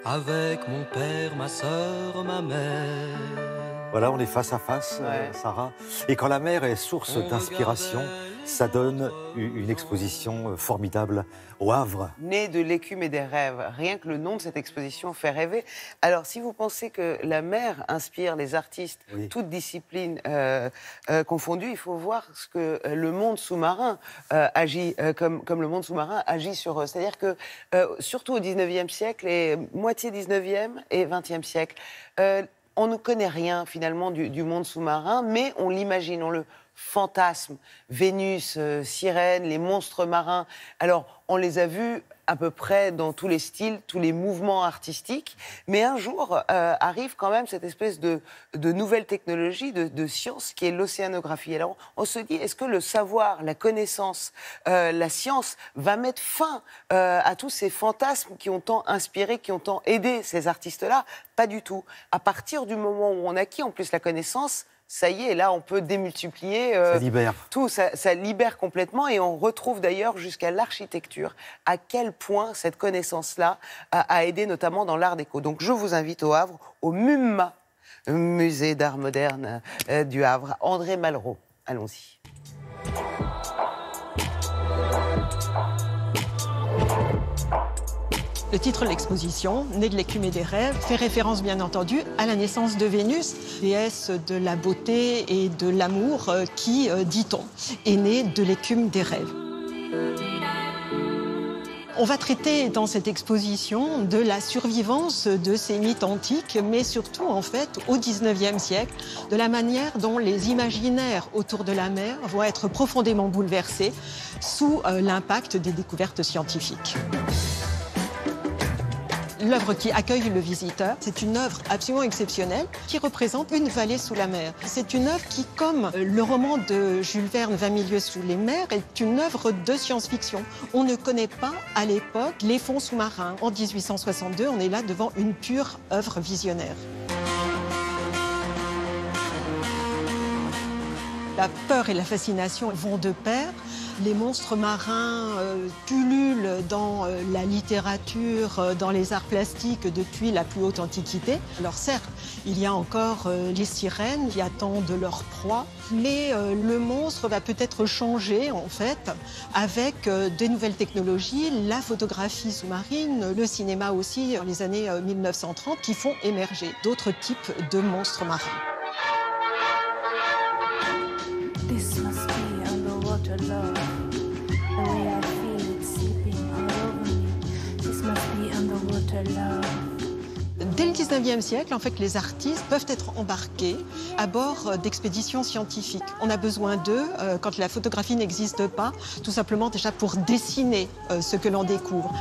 avec mon père, ma sœur, ma mère. Voilà, on est face à face, Ouais. Sarah. Et quand la mer est source On d'inspiration, regardait les ça donne enfants. une exposition formidable au Havre. Né de l'écume et des rêves. Rien que le nom de cette exposition fait rêver. Alors, si vous pensez que la mer inspire les artistes, Oui. toutes disciplines confondues, il faut voir ce que le monde sous-marin agit, comme le monde sous-marin agit sur eux. C'est-à-dire que, surtout au 19e siècle, et moitié 19e et 20e siècle, on ne connaît rien finalement du monde sous-marin, mais on l'imagine, on le fantasme. Vénus, sirène, les monstres marins. Alors, on les a vus à peu près dans tous les styles, tous les mouvements artistiques. Mais un jour arrive quand même cette espèce de nouvelle technologie, de science qui est l'océanographie. Alors, on se dit, est-ce que le savoir, la connaissance, la science va mettre fin à tous ces fantasmes qui ont tant inspiré, qui ont tant aidé ces artistes-là? Pas du tout. À partir du moment où on acquit en plus la connaissance, ça y est, là, on peut démultiplier Ça libère. tout. Ça libère complètement et on retrouve d'ailleurs jusqu'à l'architecture à quel point cette connaissance-là a aidé notamment dans l'art déco. Donc, je vous invite au Havre, au MUMA, Musée d'art moderne du Havre. André Malraux, allons-y. Le titre de l'exposition, Né de l'écume et des rêves, fait référence bien entendu à la naissance de Vénus, déesse de la beauté et de l'amour qui, dit-on, est née de l'écume des rêves. On va traiter dans cette exposition de la survivance de ces mythes antiques, mais surtout, en fait, au XIXe siècle, de la manière dont les imaginaires autour de la mer vont être profondément bouleversés sous l'impact des découvertes scientifiques. L'œuvre qui accueille le visiteur, c'est une œuvre absolument exceptionnelle qui représente une vallée sous la mer. C'est une œuvre qui, comme le roman de Jules Verne, 20 000 lieues sous les mers, est une œuvre de science-fiction. On ne connaît pas, à l'époque, les fonds sous-marins. En 1862, on est là devant une pure œuvre visionnaire. La peur et la fascination vont de pair. Les monstres marins pullulent dans la littérature, dans les arts plastiques depuis la plus haute antiquité. Alors certes, il y a encore les sirènes qui attendent leur proie, mais le monstre va peut-être changer en fait avec des nouvelles technologies, la photographie sous-marine, le cinéma aussi dans les années 1930 qui font émerger d'autres types de monstres marins. This must be underwater love. The way I feel it sleeping all over me. This must be underwater love. Dès le 19e siècle, en fait, les artistes peuvent être embarqués à bord d'expéditions scientifiques. On a besoin d'eux quand la photographie n'existe pas, tout simplement déjà pour dessiner ce que l'on découvre.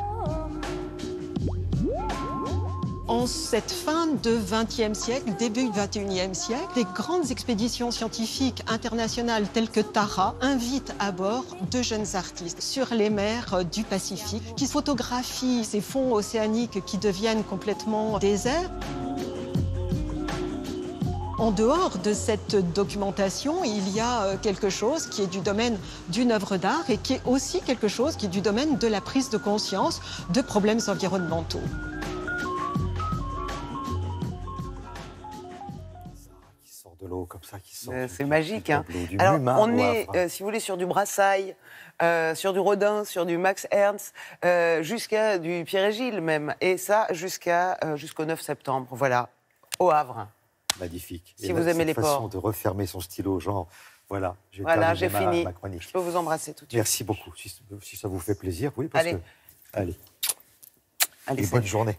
En cette fin de XXe siècle, début du XXIe siècle, les grandes expéditions scientifiques internationales telles que Tara invitent à bord de jeunes artistes sur les mers du Pacifique qui photographient ces fonds océaniques qui deviennent complètement déserts. En dehors de cette documentation, il y a quelque chose qui est du domaine d'une œuvre d'art et qui est aussi quelque chose qui est du domaine de la prise de conscience de problèmes environnementaux. De l'eau comme ça qui sort. C'est magique. Hein. Du Alors, MUMA on au est, Havre. si vous voulez, sur du Brassailles, sur du Rodin, sur du Max Ernst, jusqu'à du Pierre et Gilles même. Et ça, jusqu'au 9 septembre. Voilà, au Havre. Magnifique. Si vous aimez les cette façon ports. de refermer son stylo, genre, voilà, Voilà, j'ai terminé fini. ma chronique. Je peux vous embrasser tout de suite. Merci beaucoup. Si ça vous fait plaisir, oui, parce Allez. que... Allez. Allez, Et salut. bonne journée.